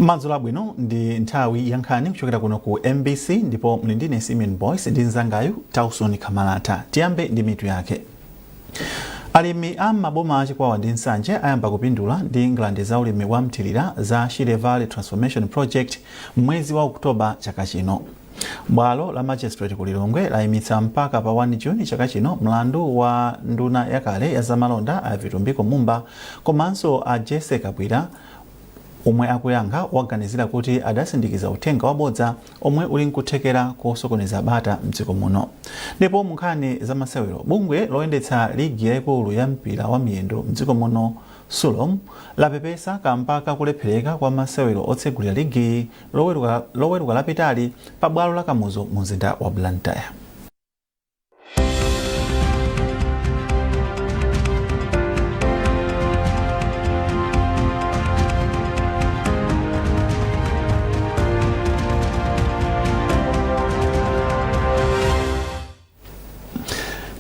Madzulo bwino ndi nthawi ya nkhani kuchokera kuno ku MBC ndipo muli ndine Simeon Boyce ndi nzangayu Tausoni Kamalata. Tiyambe ndi mitu yake. Alimi amaboma achikwawa ndi nsanje ayamba kupindula ndi ngalande za ulimi wa mthirira za Shire Valley Transformation Project mwezi wa Oktoba chaka chino. Bwalo la Magistrate ku Lilongwe layimitsa mpaka pa 1 Juni chaka chino mlandu wa nduna yakale ya zamalonda a Vitumbiko Mumba komanso a Jesse Kabwira omwe akuyankha waganizira kuti adasindikiza uthenga wabodza omwe uli nkuthekera kosokoneza bata mdziko muno. Ndipo munkhani za masewero, bungwe loyendetsa ligi yaikulu ya mpira wa miyendo mdziko muno Sulom lapepesa kampaka kulephereka kwa masewero otsegulira ligi loweruka lapitali pa bwalo la Kamuzu mu mzinda wa Blantyre.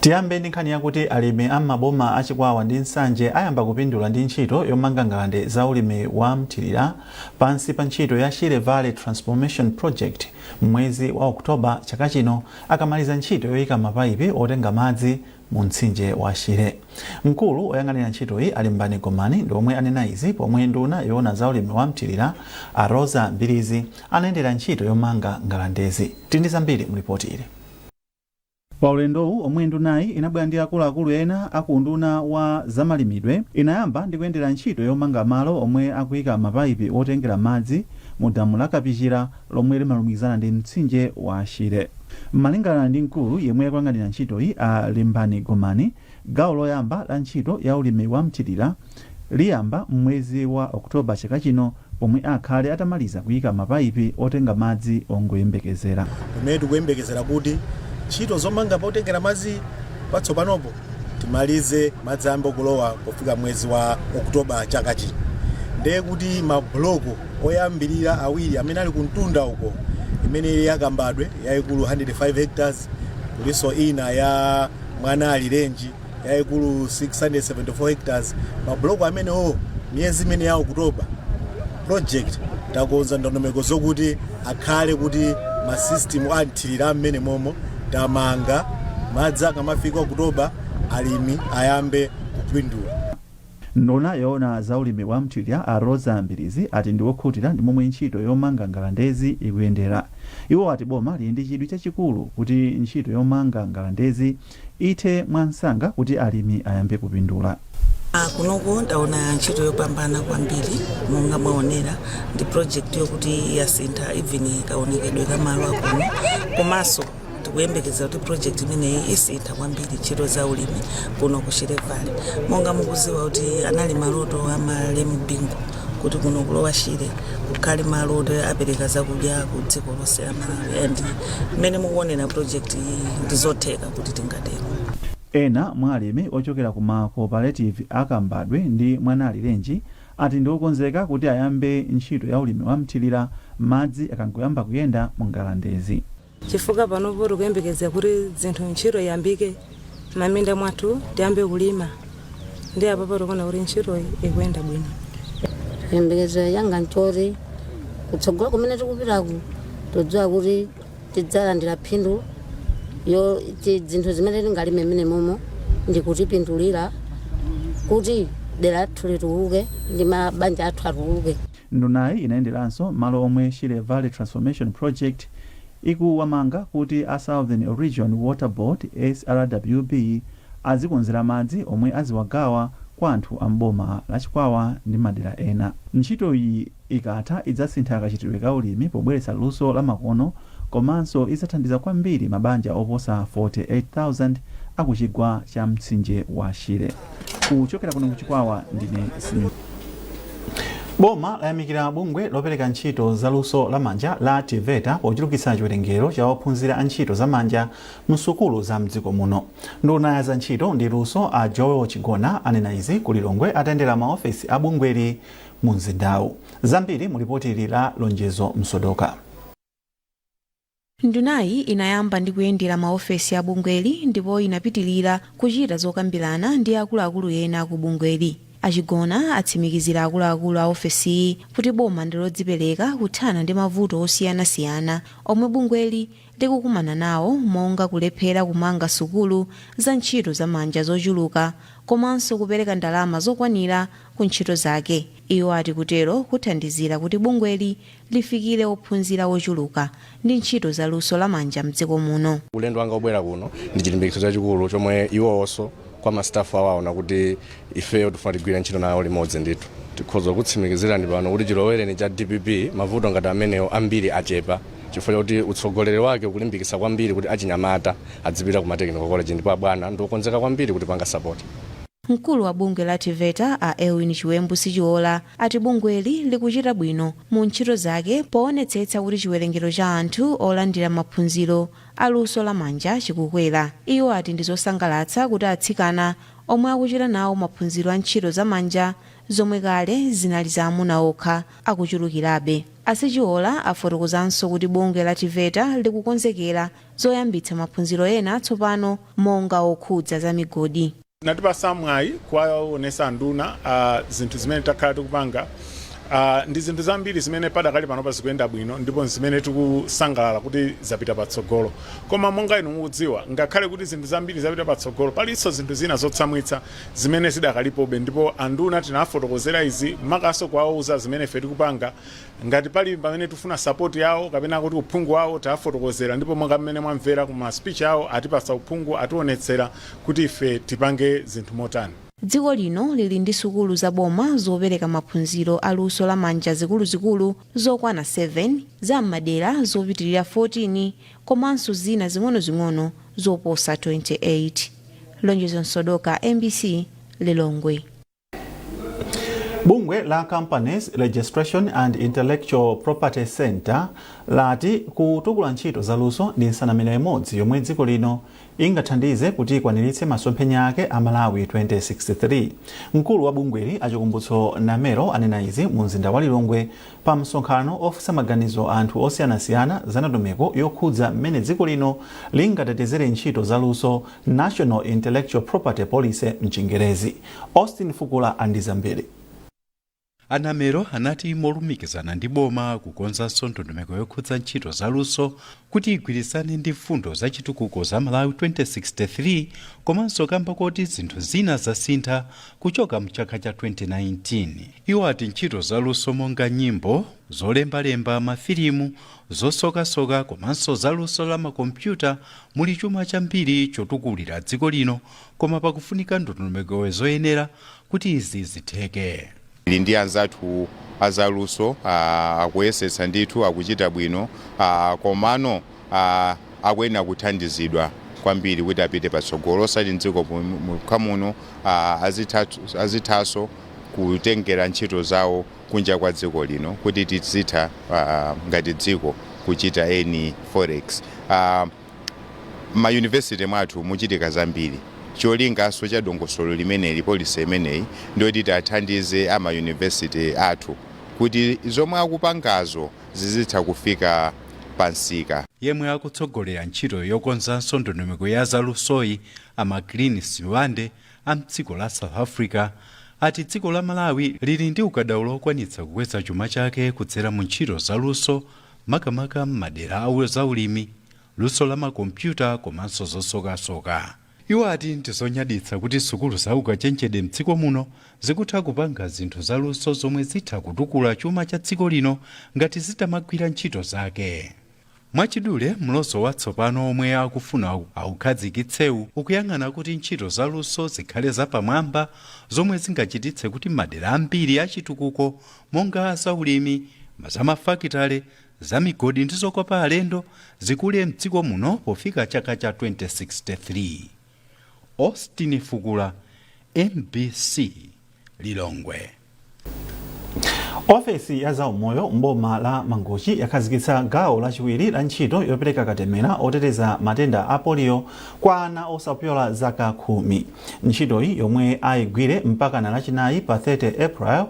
Tiyambe ndi nkhani yakuti alimi amaboma achikwawa ndi nsanje ayamba kupindula ndi ntchito yomanga ngalande za ulimi wa mthirira pansi pa ntchito ya Shire Valley Transformation Project mwezi wa Oktoba chaka chino akamaliza ntchito yoyika mapayipi otenga madzi mu mtsinje wa Shire. Mkulu oyang'anira ntchito iyi Alimbani Gomani ndi omwe anena izi pomwe nduna yoona za ulimi wa mthirira a Rosa Mbirizi anayendera ntchito yomanga ngalandezi. Tindi zambiri mu ripoti ili. Pa ulendowu omwe ndunayi inabwera ndi akuluakulu ena akunduna wa zamalimidwe inayamba ndi kuyendera ntchito yomanga malo omwe akuyika mapayipi otengera madzi mu damu la Kapichira lomwe limalumikizana ndi mtsinje wa Shire. Malingana ndi mkulu yemwe yakuyang'anira ntchitoyi Alimbani Gomani, gawo loyamba la ntchito ya ulimi wa mthirira liyamba mwezi wa Oktoba chaka chino pomwe akhale atamaliza kuyika mapayipi otenga madzi ongoyembekezera. Kumene tikuyembekezera kuti ntchito zomanga potengera madzi patsopanopo timalize madzi ambo kulowa pofika mwezi wa Oktoba chaka chino. Ndiye kuti mabloko oyambirira awiri amene ali kuntunda uko imene ili yakambadwe yaikulu 105 hectares kuliso ina ya Mwanali Range yaikulu 674 hectares mabloko amene miyezi imene ya Oktoba project takonza ndondomeko zokuti akhale kuti masystem amthirira amene momo tamanga madzi akamafika Oktoba alimi ayambe kupindula. Nduna yoona za ulimi wa mthirira a Rosa Mbirizi ati ndi wokhutira ndi momwe ntchito yomanga ngalandezi ikuyendera. Iwo ati boma lili ndi chidwi chachikulu kuti ntchito yomanga ngalandezi ithe mwansanga kuti alimi ayambe kupindula. Kunoko ndaona ntchito yopambana kwambiri monga mwaonera ndi project yokuti yasintha even kaonekedwe kamalo akuno komanso tikuyembekeza kuti project imeneyi isintha kwambiri ntchito za ulimi kuno ku Shire Valley. Monga mukuziwa kuti anali maloto amalemu bingo kuti kuno kulowa Shire kukhale maloto apereka zakudya ku dziko lonse la Malawi and mmene mukuonera project iyi ndizotheka kuti tingatero. Ena mwa alimi ochokera ku ma cooperative akambadwe ndi Mwanali Range ati ndi okonzeka kuti ayambe ntchito ya ulimi wa mthirira madzi akangoyamba kuyenda mu ngalandezi. Chifukwa panopo tikuyembekeza kuti zinthu ntchito yambike maminda mwathu tiyambe kulima ndi apapo tikuona kuti ntchito ikuyenda bwino. Yembekeza yanga nchoti kutsogola kumene tikupitaku todziwa kuti tidzalandira phindu yo zinthu zimene tingalime mmene momo ndi kutipindulira kuti dera lathu lituluke ndi mabanja athu atuluke. Ndunayi inayenderanso malo omwe Shire Valley Transformation Project ikuwamanga kuti a Southern Region Water Board SRWB azikonzera madzi omwe aziwagawa kwa anthu amboma la Chikwawa ndi madera ena. Ntchito iyi ikatha idzasintha kachitidwe ka ulimi pobweretsa luso la makono komanso idzathandiza kwambiri mabanja oposa 48,000 akuchigwa cha mtsinje wa Shire. Kuchokera kuno ku Chikwawa ndine Simeon. Boma layamikira bungwe lopereka ntchito za luso la manja la TVETA pochulukitsa chiwerengero cha ophunzira a ntchito za manja mu sukulu za mdziko muno. Nduna ya za ntchito ndi luso a Joel Chigona anena izi ku Lilongwe atayendera maofesi a bungweli mu mzindawu. Zambiri mu ripoti ili la Lonjezo Msodoka. Ndunayi inayamba ndi kuyendera maofesi a bungweli ndipo inapitilira kuchita zokambirana ndi akuluakulu ena ku bungweli. Achigona atsimikizira akuluakulu a ofesi kuti boma ndilodzipereka kuthana ndi mavuto osiyanasiyana omwe bungweli likukumana nawo, monga kulephera kumanga sukulu za ntchito zamanja zochuluka komanso kupereka ndalama zokwanira ku ntchito zake. Iwo ati kutero kuthandizira kuti bungweli lifikire ophunzira ochuluka ndi ntchito za luso lamanja mdziko muno. Ulendo wanga obwera kuno ndi chilimbikitso chachikulu chomwe iwonso kwa mastafu awaona kuti ifeyo tifuna tigwira ntchito nawo limodzi ndithu. Tikhoza kutsimikizirani pano kuti chilowereni cha DPP mavuto ngati amenewo ambiri achepa chifukwa kuti utsogoleri wake ukulimbikitsa kwambiri kuti achinyamata adzipita ku technical college ndipo abwana ndiokonzeka kwambiri kuti panga support. Mkulu wa bungwe la TVETA a Elwin Chiwembu Sichiola ati bungweli likuchita bwino mu ntchito zake poonetsetsa kuti chiwerengero cha anthu olandira maphunziro aluso lamanja chikukwera. Iwo ati ndizosangalatsa kuti atsikana omwe akuchita nawo maphunziro a ntchito zamanja zomwe kale zinali za amuna okha akuchulukirabe. Asichiola afotokozanso kuti bungwe la TVETA likukonzekera zoyambitsa maphunziro ena tsopano monga okhudza za migodi. Natipasa mwayi kwaonesa nduna zinthu zimene takhala tikupanga ndi zinthu zambiri zimene padakali pano zikuyenda bwino ndipo zimene tikusangalala kuti zapita patsogolo. Koma monga inu mukudziwa ngakhale kuti zinthu zambiri zapita patsogolo palinso zinthu zina zotsamwitsa zimene zidakalipobe ndipo anduna tinafotokozera izi makaso kwawuza zimene ife tikupanga ngati pali pamene tifuna support yawo kapena kuti uphungu wawo tafotokozera ndipo monga mmene mwamvera kuma speech yawo atipasa uphungu ationetsera kuti ife tipange zinthu motani. Dziko lino lili ndi sukulu za boma zopereka maphunziro aluso lamanja zikuluzikulu zokwana 7 za madera zopitirira 14 komanso zina zing'onozing'ono zoposa 28. Lonjezo Nsodoka, MBC, Lilongwe. Bungwe la Companies Registration and Intellectual Property Center lati kutukula ntchito zaluso ndi nsanamira imodzi yomwe dziko lino ingathandize kuti ikwaniritse masomphenya ake a Malawi 2063. Mkulu wa bungweli Achikumbutso Namero anena izi mu mzinda wa Lilongwe pa msonkhano ofunsa maganizo anthu osiyanasiyana za ndondomeko yokhudza mmene dziko lino lingatetezere ntchito zaluso National Intellectual Property Policy mchingerezi. Austin Fukula andizambiri. Anamero anati molumikizana ndi boma kukonzanso ndondomeko yokhudza ntchito zaluso kuti igwirizane ndi mfundo za chitukuko za Malawi 2063 komanso kamba kuti zinthu zina zasintha kuchoka mchaka cha 2019. Iwo ati ntchito zaluso monga nyimbo, zolembalemba, mafilimu, zosokasoka komanso zaluso la makompyuta muli chuma chambiri chotukulira dziko lino koma pakufunika ndondomeko zoyenera kuti izi zitheke. Ndi anzathu azaluso akuyesetsa ndithu akuchita bwino komano akuyenera kuthandizidwa kwambiri kuti apite patsogolo osati mdziko muno azithaso kutengera ntchito zawo kunja kwa dziko lino kuti tizitha ngati dziko kuchita eni forex. Mayunivesity mwathu muchitika zambiri. Cholingaso cha dongosolo limeneli polisi imeneyi ndoti tathandize amayunivesity athu kuti zomwe akupangazo zizitha kufika pansika. Yemwe akutsogolera ntchito yokonzanso ndondomeko ya zalusoyi Green Siwande amdziko la South Africa ati dziko la Malawi lili ndi ukadaulo okwanitsa kukweza chuma chake kudzera mu ntchito zaluso makamaka m'madera a zaulimi, luso la makompyuta komanso zosokasoka. Iwo ati ndizonyaditsa kuti sukulu za ukachenjede mdziko muno zikutha kupanga zinthu zaluso zomwe zitha kutukula chuma cha dziko lino ngati zitamagwira ntchito zake. Mwachidule mlozo watsopano omwe akufuna aukhazikitsewu ukuyang'ana kuti ntchito zaluso zikhale zapamwamba zomwe zingachititse kuti madera ambiri achitukuko monga zaulimi, zamafakitale, zamigodi ndi zokopa alendo zikule mdziko muno pofika chaka cha 2063. Austin Fukula, MBC, Lilongwe. Ofesi ya zaumoyo mboma la Mangochi yakhazikitsa gawo lachiwiri la ntchito yopereka katemera oteteza matenda a polio kwa ana osapyola zaka 10. Ntchitoyi yomwe ayigwire mpaka na lachinayi pa 30 April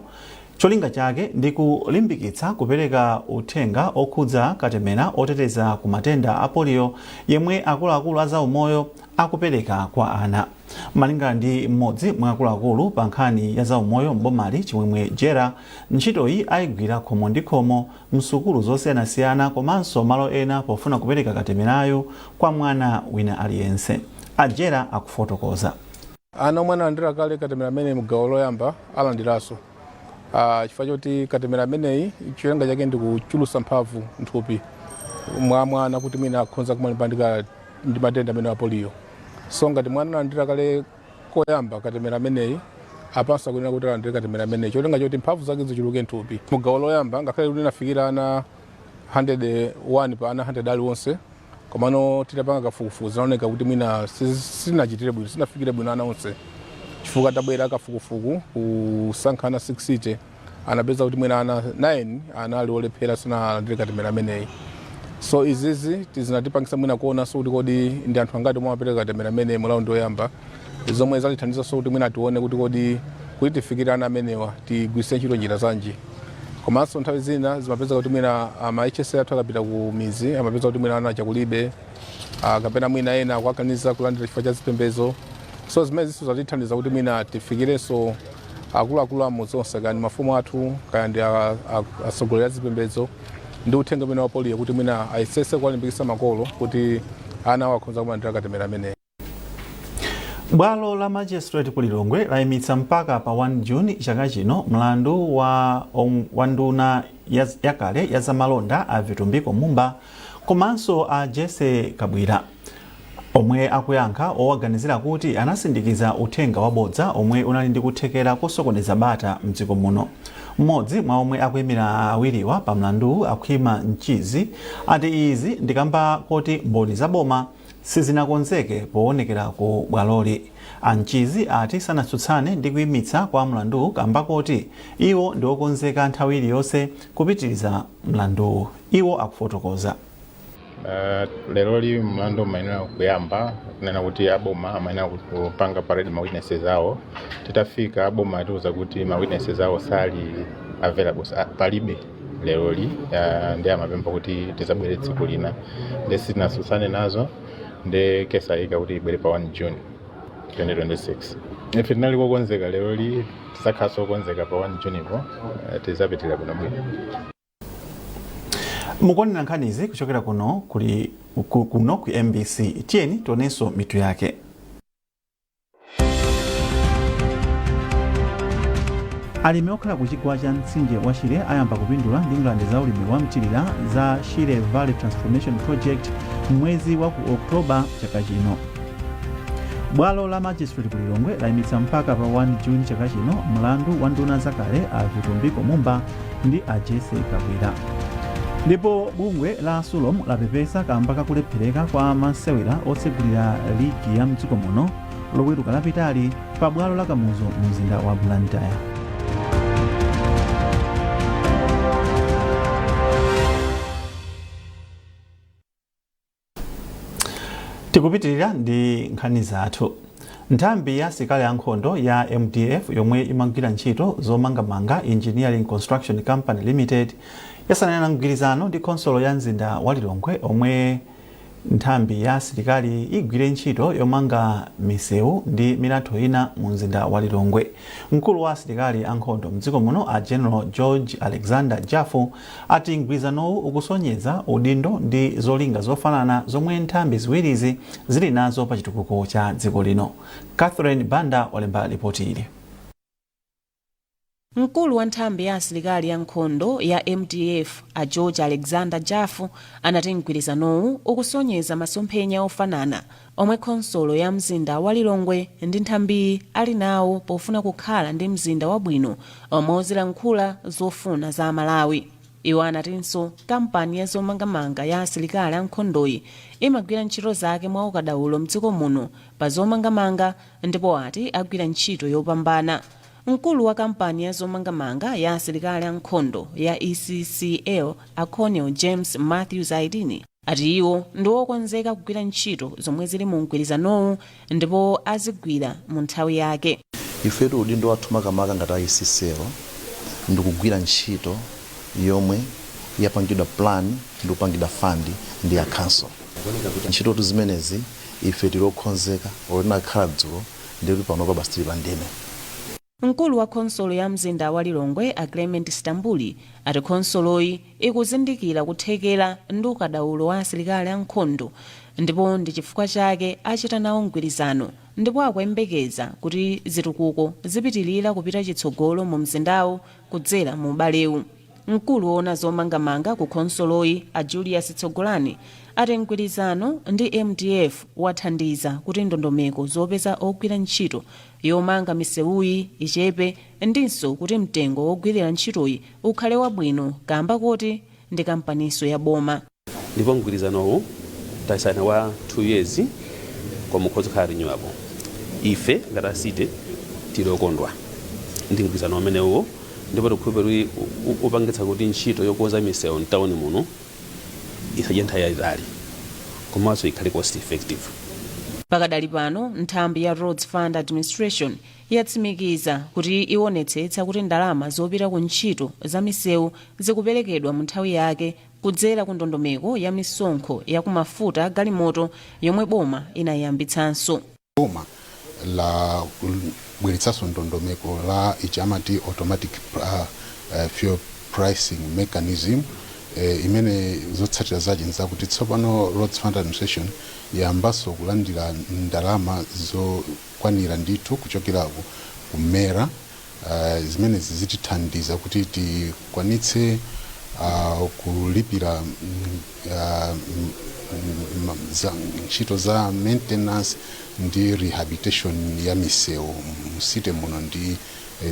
cholinga chake ndi kulimbikitsa kupereka uthenga okhudza katemera oteteza ku matenda a polio yemwe akuluakulu a zaumoyo akupereka kwa ana. Malingana ndi mmodzi mwa akuluakulu pa nkhani ya zaumoyo m'bomali Chimwemwe Jera, ntchitoyi ayigwira khomo ndi khomo msukulu zosiyanasiyana komanso malo ena pofuna kupereka katemerayo kwa mwana wina aliyense. Ajera akufotokoza. Ana omwe analandira kale katemera amene mugawo loyamba alandiranso. Chifukwa choti katemera ameneyi cholinga chake ndi kuchulusa mphamvu mthupi mwa mwana kuti mwina akhoza kumalimbandika ndi matenda amene a polio. So ngati mwana analandira kale koyamba katemera ameneyi apanso akunena kuti alandire katemera ameneyi cholinga choti mphamvu zake zichuluke mthupi. Mugawo loyamba ngakhale kuti inafikira ana 101 pa ana 100 aliwonse, komano titapanga kafukufuku zinaoneka kuti mwina sinachitire bwino, sinafikire bwino ana onse. Chifukwa tabwera kafukufuku kusankhana 6 anapeza kuti mwina ana 9 ana ali olephera sanalandire katemera ameneyi. So izizi tizinatipangisa mwina kuona so kuti kodi ndi anthu angati omwe amapereka katemera ameneyi mu raundi yoyamba, zomwe zalithandiza so kuti mwina tione kuti kodi kuti tifikire ana amenewa tigwiritse ntchito njira zanji. Komanso nthawi zina zimapeza kuti mwina ma-HSA athu akapita ku mizi amapeza kuti mwina ana chakulibe, kapena mwina ena akuakaniza kulandira chifukwa cha zipembedzo. So zimene ziso zatithandiza kuti mwina tifikirenso akuluakulu amudzi onse kani mafumu athu kaya ndi atsogoleri a zipembedzo ndi uthenga umene wa polio kuti mwina ayesese kuwalimbikitsa makolo kuti ana awo akhoza kulandira katemera ameneyi. Bwalo la Magistrate ku Lilongwe layimitsa mpaka pa 1 Juni chaka chino mlandu wa nduna yakale ya zamalonda a Vitumbiko Mumba komanso a Jesse Kabwira, omwe akuyankha owaganizira kuti anasindikiza uthenga wabodza omwe unali ndi kuthekera kusokoneza bata mdziko muno. Mmodzi mwa omwe akuyimira awiriwa pa mlandu akhwima Mchizi ati izi ndikamba kuti mboni zaboma sizinakonzeke poonekera ku bwaloli. Mchizi ati sanatsutsane ndi kuyimitsa kwa mlandu kamba kuti iwo ndi okonzeka nthawi iliyonse kupitiriza mlandu. Iwo akufotokoza. Lero mlandu umayenera kuyamba kunena kuti aboma amayenera kupanga parade ma witnesses awo. Titafika aboma atiuza kuti ma witnesses awo sali available palibe lero ndi amapempha kuti tizabwere tsiku lina ndi sitinatsutsane nazo ndi kesa ika kuti ibwere pa 1 June 2026. Ife tinali kukonzeka lero tisakhaso kukonzeka pa 1 June ipo tizapitira bwinobwino. Mukonera nkhanizi kuchokera kuno ku MBC. Tiyeni tionenso mitu yake. Alimi okhala ku chigwa cha mtsinje wa Shire ayamba kupindula ndi ngalande za ulimi wa mtilira za Shire Valley Transformation Project mwezi wa ku Oktoba chaka chino. Bwalo la Magistrate ku Lilongwe layimitsa mpaka pa 1 Juni chaka chino mlandu wa nduna zakale a Vitumbiko Mumba ndi a Jesse Kabwira. Ndipo bungwe la Sulom lapepesa kamba kakulephereka kwa masewera otsegulira ligi ya mdziko muno loweruka lapitali pa bwalo la Kamuzu mu mzinda wa Blantyre. Tikupitirira ndi nkhani zathu. Nthambi ya asilikali ankhondo ya MDF yomwe imagwira ntchito zomangamanga Engineering Construction Company Limited yasanena mgwirizano ndi konsolo ya mzinda wa Lilongwe omwe nthambi ya asilikali igwire ntchito yomanga misewu ndi milatho ina mu mzinda wa Lilongwe. Mkulu wa asilikali ankhondo mdziko muno a General George Alexander Jafu ati mgwirizanowu ukusonyeza udindo ndi zolinga zofanana zomwe nthambi ziwirizi zili nazo pa chitukuko cha dziko lino. Catherine Banda walemba ripoti ili. Mkulu wa nthambi ya asilikali ankhondo ya MDF a George Alexander Jafu anati mgwirizanowu ukusonyeza masomphenya ofanana omwe konsolo ya mzinda wa Lilongwe ndi nthambi ali nawo pofuna kukhala ndi mzinda wabwino omwe ozilankhula zofuna za Malawi. Iwo anatinso kampani ya zomangamanga ya asilikali ankhondoyi imagwira ntchito zake mwa ukadaulo mdziko muno pa zomangamanga ndipo ati agwira ntchito yopambana. Mkulu wa kampani ya zomangamanga ya asilikali ankhondo ya ECCL a Colonel James Matthews Aidini ati iwo ndi okonzeka kugwira ntchito zomwe zili mu mgwirizanowu ndipo azigwira mu nthawi yake. Ifetu udindo wathu makamaka ngati ECCL ndi kugwira ntchito yomwe yapangidwa plan ndi kupangidwa fund ndi ya council. Ntchito zimenezi ife tilokhonzeka olinakhala dzulo ndi panopa basi tili pa ndime. Mkulu wa khonsolo ya mzinda wa Lilongwe Clement Stambuli ati khonsoloyi ikuzindikira kuthekera ndi ukadaulo wa asilikali ankhondo ndipo ndi chifukwa chake achita nawo mgwirizano ndipo akuyembekeza kuti zitukuko zipitilira kupita chitsogolo mu mzindawo kudzera mu ubalewu. Mkulu woona zomangamanga ku khonsoloyi a Julius Tsogolani ati mgwirizano ndi MDF wathandiza kuti ndondomeko zopeza ogwira ntchito yomanga misewuyi ichepe ndinso kuti mtengo wogwirira ntchitoyi ukhale wabwino kamba kuti ndi kampaniso ya boma. Ndipo mgwirizanowu tasaina wa 2 years kwa mukhozi khala renewable. Ife ngati asite tilokondwa ndi mgwirizano umenewo ndipo tikupempha upangitsa kuti ntchito yokonza misewu mtawuni muno isaje nthawi yayitali komanso ikhale cost effective. Pakadali pano nthambi ya Roads Fund Administration yatsimikiza kuti ionetsetsa kuti ndalama zopita ku ntchito za misewu zikuperekedwa mu nthawi yake kudzera ku ndondomeko ya misonkho ya kumafuta a galimoto yomwe boma inayambitsanso. Boma la bweretsanso ndondomeko la ichiamati automatic fuel pricing mechanism imene zotsatira zake nzakuti tsopano Roads Fund Administration yambaso kulandira ndalama zokwanira ndithu kuchokera kumera zimene zitithandiza kuti tikwanitse kulipira ntchito za maintenance ndi rehabilitation ya misewu musite muno ndi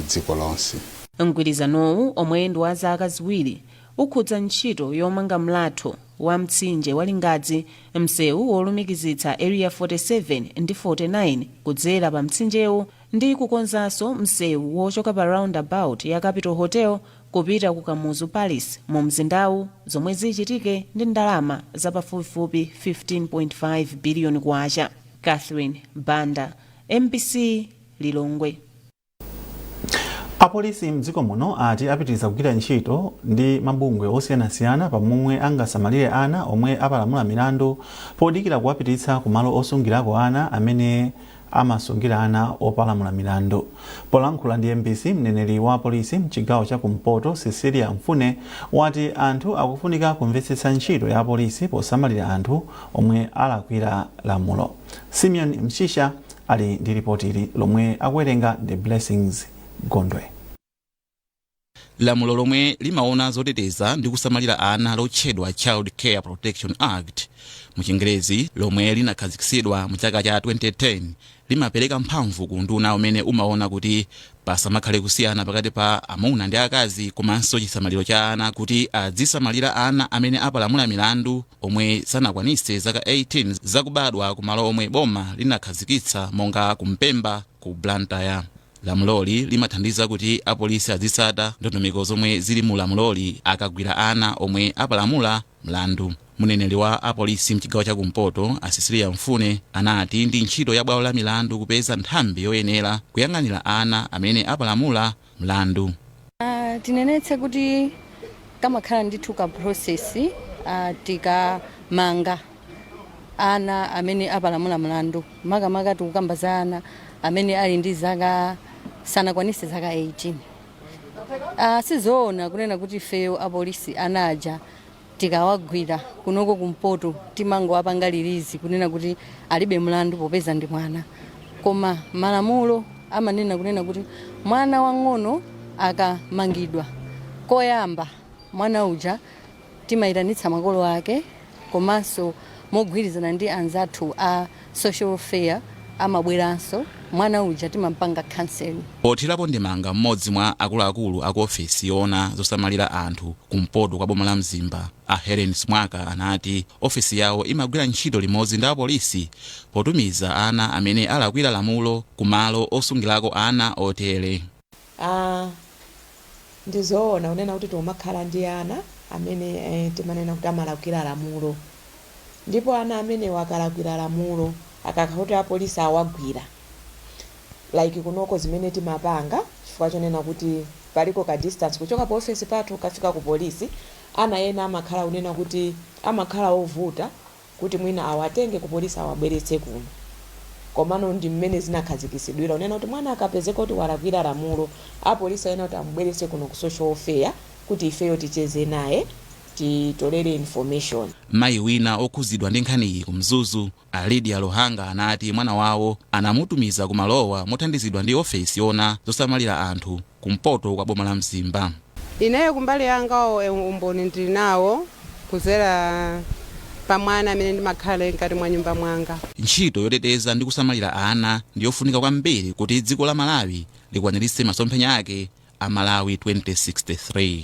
dziko lonse. Mgwirizanowu omwe ndi wa zaka ziwiri ukhudza ntchito yomanga mlatho wa mtsinje wa Lingadzi, msewu wolumikizitsa area 47 ndi 49 kudzera pa mtsinjewu ndi kukonzanso msewu wochoka pa roundabout ya Capital Hotel kupita ku Kamuzu Palace mu mzindawu zomwe zichitike ndi ndalama za pafupifupi 15.5 billion kwacha. Catherine Banda, MBC Lilongwe. Apolisi mdziko muno ati apitiriza kugwira ntchito ndi mabungwe osiyanasiyana pamomwe angasamalire ana omwe apalamula milandu podikira kuwapititsa ku malo osungirako ana amene amasungira ana opalamula milandu. Polankhula ndi MBC, mneneri wa polisi mchigawo cha Kumpoto Cecilia Mfune wati anthu akufunika kumvetsetsa ntchito ya polisi posamalira anthu omwe alakwira lamulo. Simeon Mshisha ali ndi ripoti ili lomwe akuwerenga The Blessings Gondwe. Lamulo lomwe limaona zoteteza ndi kusamalira ana lotchedwa Child Care Protection Act mu Chingerezi, lomwe linakhazikitsidwa mu chaka cha 2010 limapereka mphamvu ku nduna umene umaona kuti pasamakhale kusiyana pakati pa amuna ndi akazi komanso chisamaliro cha ana kuti azisamalira ana amene apalamula milandu omwe sanakwanise zaka 18 zakubadwa kumalo omwe boma linakhazikitsa monga kumpemba ku Blantyre. Lamuloli limathandiza kuti apolisi azitsata ndondomeko zomwe zili mu lamuloli akagwira ana omwe apalamula mlandu. Muneneri wa apolisi mchigawo cha Kumpoto Cecilia Mfune anati ndi ntchito ya bwalo la milandu kupeza nthambi yoyenera kuyang'anira ana amene apalamula mlandu. Tinenetse kuti kamakhala ndithu ka process tikamanga ana amene apalamula mlandu makamaka tikukamba za ana amene ali ndi zaka sanakwanise zaka 18. Sizoona kunena kuti feyo apolisi anaja tikawagwira kunoko Kumpoto timangowapanga lilizi kunena kuti alibe mlandu popeza ndi mwana, koma malamulo amanena kunena kuti mwana wang'ono akamangidwa koyamba mwana uja timayitanitsa makolo ake komanso mogwirizana ndi anzathu a social welfare amabweranso mwana uja timampanga counseling. Pothirapo ndimanga mmodzi mwa akuluakulu aku ofesi yoona zosamalira anthu kumpoto kwa boma la Mzimba a Helen Smwaka anati ofesi yawo imagwira ntchito limodzi ndi apolisi potumiza ana amene alakwira lamulo kumalo osungirako ana otere. Ndizoona unena kuti tomakhala ndi ana amene timanena kuti amalakwira lamulo, ndipo ana amene wakalakwira lamulo akakhala kuti apolisi awagwira like kunoko zimene timapanga chifukwa chonena kuti paliko ka distance kuchoka pa office pathu kafika ku polisi ana ena amakhala unena kuti amakhala ovuta kuti mwina awatenge ku polisi awabweretse kuno, komano ndi mmene zinakhazikisidwira unena kuti mwana akapezeka kuti walakwira lamulo apolisi ena kuti amubweretse kuno ku social welfare kuti ifeyo ticheze naye titolere information. mayi wina okhuzidwa ndi nkhaniyi ku Mzuzu a Lydia Luhanga anati mwana wawo anamutumiza kumalowa mothandizidwa ndi ofesi yona zosamalira anthu kumpoto kwa boma la Mzimba. Ineyo kumbali yanga umboni ndili nawo kuzera pa mwana amene ndimakhala nkati mwa nyumba mwanga. Ntchito yoteteza ndi kusamalira ana ndiyofunika kwambiri kuti dziko la Malawi likwaniritse masomphenya ake a Malawi 2063.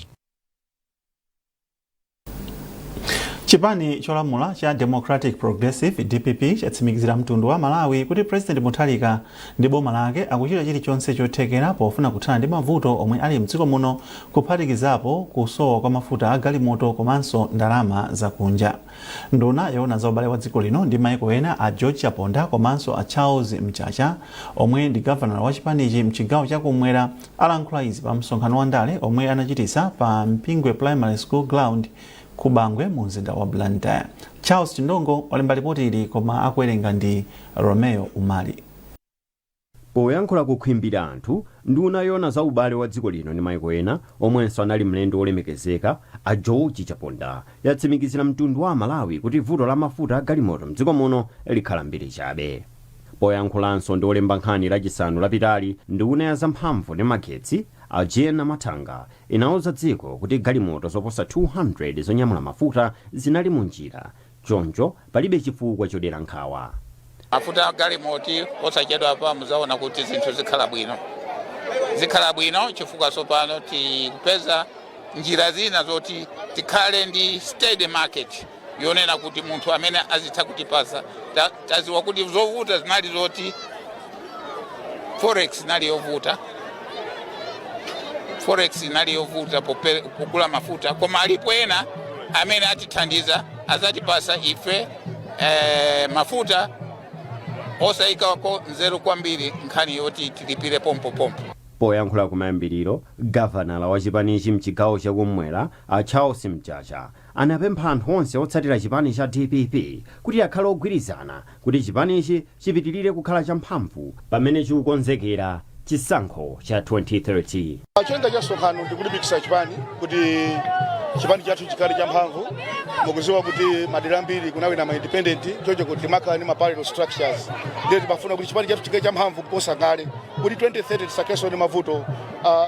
Chipani cholamula cha Democratic Progressive DPP chatsimikizira mtundu wa Malawi kuti President Mutharika ndi boma lake akuchita chilichonse chothekera pofuna kuthana ndi mavuto omwe ali mdziko muno, kuphatikizapo kusowa kwa mafuta a galimoto komanso ndalama zakunja. Nduna yoona za ubale wa dziko lino ndi maiko ena a George Chaponda komanso a Charles Mchacha omwe ndi governor wa chipanichi mchigawo chakumwera alankhula izi pa msonkhano wa ndale omwe anachitisa pa Mpingwe Primary School Ground kubangwe mu mzinda wa Blantyre. Charles Chindongo walemba ripoti ili koma akuwerenga ndi Romeo Umali. Poyankhula kukhimbira anthu, nduna yoona za ubale wa dziko lino ndi maiko ena omwenso anali mlendo olemekezeka a George Chaponda yatsimikizira mtundu wa Malawi kuti vuto la mafuta a galimoto mdziko muno likhala mbiri chabe. Poyankhulanso ndi olemba nkhani lachisanu lapitali, nduna ya zamphamvu ndi magetsi a Jena Matanga inauza dziko kuti galimoto zoposa 200 zonyamula mafuta zinali munjira, choncho palibe chifukwa chodera nkhawa. Mafuta a galimoti osachedwa pa muzaona kuti zinthu zikhala bwino chifukwa sopano tikupeza njira zina zoti tikhale ndi steady market yonena kuti munthu amene azitha kutipasa taziwa kuti zovuta zinali zoti forex inali yovuta pokula mafuta, koma alipo ena amene atithandiza azatipasa ife mafuta osayikako nzeru kwambiri nkhani yoti tilipire pompo. Poyankhula kumayambiriro, governor wa chipanichi mchigawo chakumwera a Charles Mchacha anapempha anthu onse otsatira chipani cha DPP kuti akhale ogwirizana kuti chipanichi chipitirire kukhala champhamvu pamene chikukonzekera chisankho cha 2030. Cholinga cha msonkhano ndi kulimbikitsa chipani kuti chipani chathu chikhale champhamvu, mukuziwa kuti madera ambiri kunawina ma independent choncho kuti makhala ndi ma parallel structures. Ndiye timafuna kuti chipani chathu chikhale champhamvu kuposa kale kuti 2030 tisakeso ndi mavuto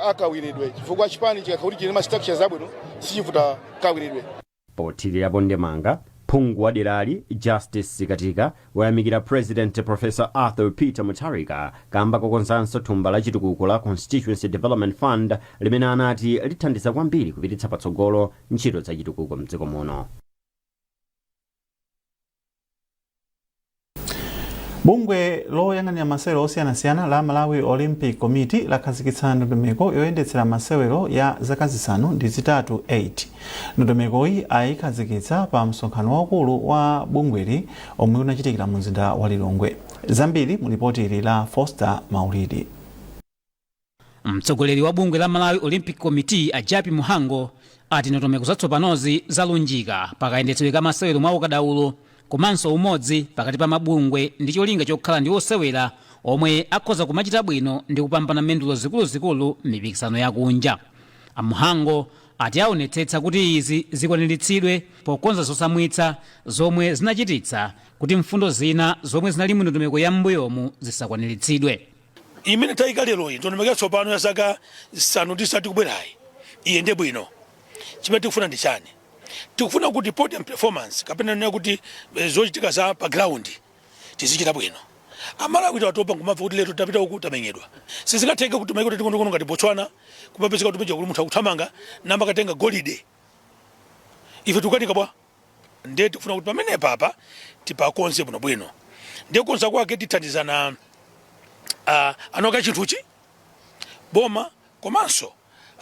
akawiridwe, chifukwa chipani chikakhala kuti chili ma structures abwino sichivuta kawiridwe. Pothirirapo ndemanga, phungu wa derali Justice Katika wayamikira President Professor Arthur Peter Mutharika kamba kokonzanso thumba la chitukuko la Constituency Development Fund limene anati lithandiza kwambiri kupititsa patsogolo ntchito za chitukuko mdziko muno. Bungwe loyang'anira masewero osiyanasiyana la Malawi Olympic Committee lakhazikitsa ndondomeko yoyendetsera masewero ya zaka zisanu ndi zitatu 8. Ndondomekoyi ayikhazikitsa pa msonkhano waukulu wa bungweli omwe unachitikira mu mzinda wa Lilongwe. Zambiri mu ripoti ili la Foster Maulidi. Mtsogoleri wa bungwe la Malawi Olympic Committee Ajapi Muhango ati ndondomeko zatsopanozi zalunjika pakayendetsedwe ka masewero mwa ukadaulo komanso umodzi pakati pa mabungwe ndi cholinga chokhala ndi osewera omwe akhoza kumachita bwino ndi kupambana mendulo zikuluzikulu m'mipikisano yakunja. Amuhango ati aonetsetsa kuti izi zikwaniritsidwe pokonza zosamwitsa zomwe zinachititsa kuti mfundo zina zomwe zinali mu ndondomeko ya m'mbuyomu zisakwaniritsidwe. Imene tayika lero ndondomeko yatsopano ya zaka zisanu ndi zitatu kubwerayi iyende bwino. Chimene tikufuna ndi chani? Tikufuna kuti podium performance kapena nene kuti zochitika za pa ground tizichita bwino. Amalawi tawatopa ngumva kuti lero tapita uku tamenyedwa. Sizikatheka kuti maiko tikono ngati Botswana kupapezeka kuti peja kuti munthu akuthamanga namba katenga golide. Ife tukatika bwa ndiye tikufuna kuti pamene papa tipakonze bwino. Ndiye konza kwake tithandizana anoka chinthuchi boma komanso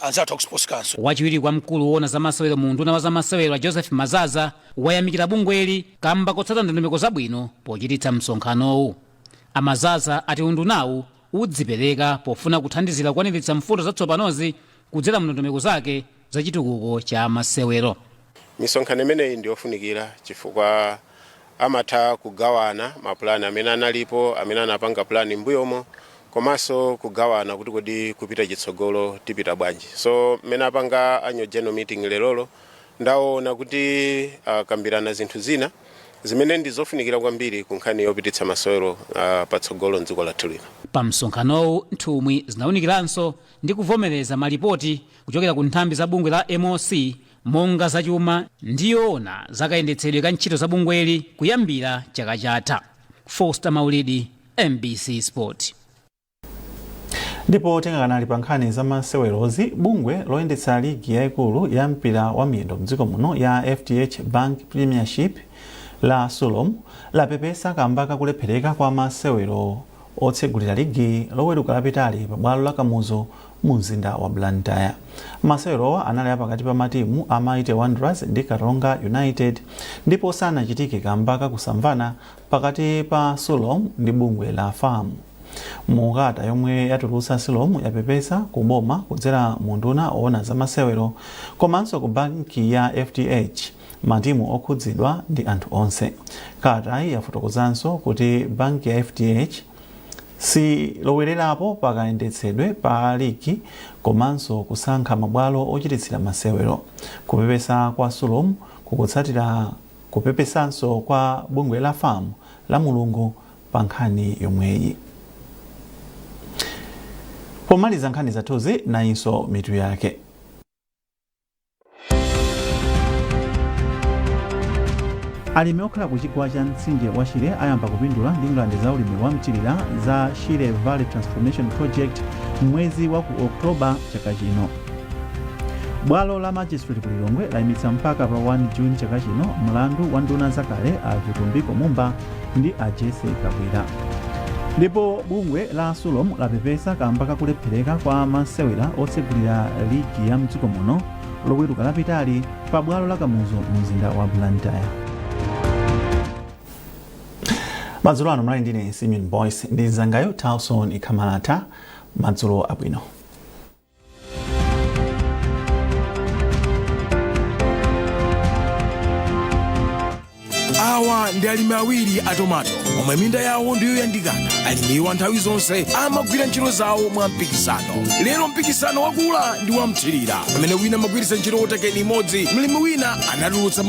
anzathu sports council. Wachiwiri kwa mkulu woona za masewero mu nduna wa za masewero Joseph Mazaza wayamikira bungweli kamba kotsata ndondomeko zabwino pochititsa msonkhanowu. Amazaza ati undunawu udzipereka pofuna kuthandizira kukwaniritsa mfundo zatsopanozi kudzera mu ndondomeko zake za chitukuko cha masewero. misonkhano imeneyi ndiyofunikira chifukwa amatha kugawana mapulani amene analipo, amene anapanga plani mbuyomo, komanso kugawana kuti kodi kupita chitsogolo tipita bwanji. So mmene apanga annual general meeting lerolo ndaona kuti kambirana zinthu zina zimene ndizofunikira kwambiri ku nkhani yopititsa masewero patsogolo mdziko lathu lino. Pa msonkhanowu nthumwi zinawunikiranso ndi kuvomereza malipoti kuchokera ku nthambi za bungwe la MOC monga zachuma ndiyoona zakayendetsedwe ka ntchito za bungweli kuyambira chaka chatha. Foster Maulidi, MBC Sport. Ndipo tengakanali pa nkhani za masewerozi, bungwe loyendetsa ligi yaikulu ya mpira wa miyendo mdziko muno ya FDH Bank Premiership la Sulom lapepesa kamba kakulephereka kwa masewero otsegulira ligi loweruka lapitali pa bwalo la Kamuzu mu mzinda wa Blantyre. Masewerowa anali pakati pa matimu a Mighty Wanderers ndi Karonga United ndipo sanachitike kamba kakusamvana pakati pa Sulom ndi bungwe la FAM. Mukata yomwe yatulutsa Sulom yapepesa kuboma kudzera mu nduna oona za masewero komanso ku banki ya FDH matimu okhudzidwa ndi anthu onse. Katayi yafotokozanso kuti banki ya FDH si lowererapo pakayendetsedwe pa ligi komanso kusankha mabwalo ochititsira masewero. Kupepesa kwa Sulom kukutsatira kupepesanso kwa bungwe la FAM la mulungu pa nkhani yomweyi. Pomaliza nkhani zathuzi nayinso mitu yake. Alimi okhala ku chigwa cha mtsinje wa Shire ayamba kupindula ndi ngalande za ulimi wa mchilira za Shire Valley Transformation Project mwezi wa ku Oktoba chaka chino. Bwalo la Magistrate ku Lilongwe layimitsa mpaka pa 1 June chaka chino mlandu wa nduna zakale a Vitumbiko Mumba ndi a Jesse Kabwira. Ndipo bungwe la Sulom lapepesa kamba kakulephereka kwa masewera otsegulira ligi ya mdziko muno loweruka lapitali pa bwalo la Kamuzu mu mzinda wa Blantyre. Madzulo ano mlali ndine Simeon Boyce ndi zangayo Towson Ikamalata. Madzulo abwino. Awa ndi alimi awiri a tomato omwe minda yawo ndiyo yandikana. Alimiwa nthawi zonse amagwira ntchito zawo mwa mpikisano. Lero mpikisano wakula ndi wa mthirira pamene wina amagwiritsa ntchito otekeni imodzi, mlimi wina anatulutsa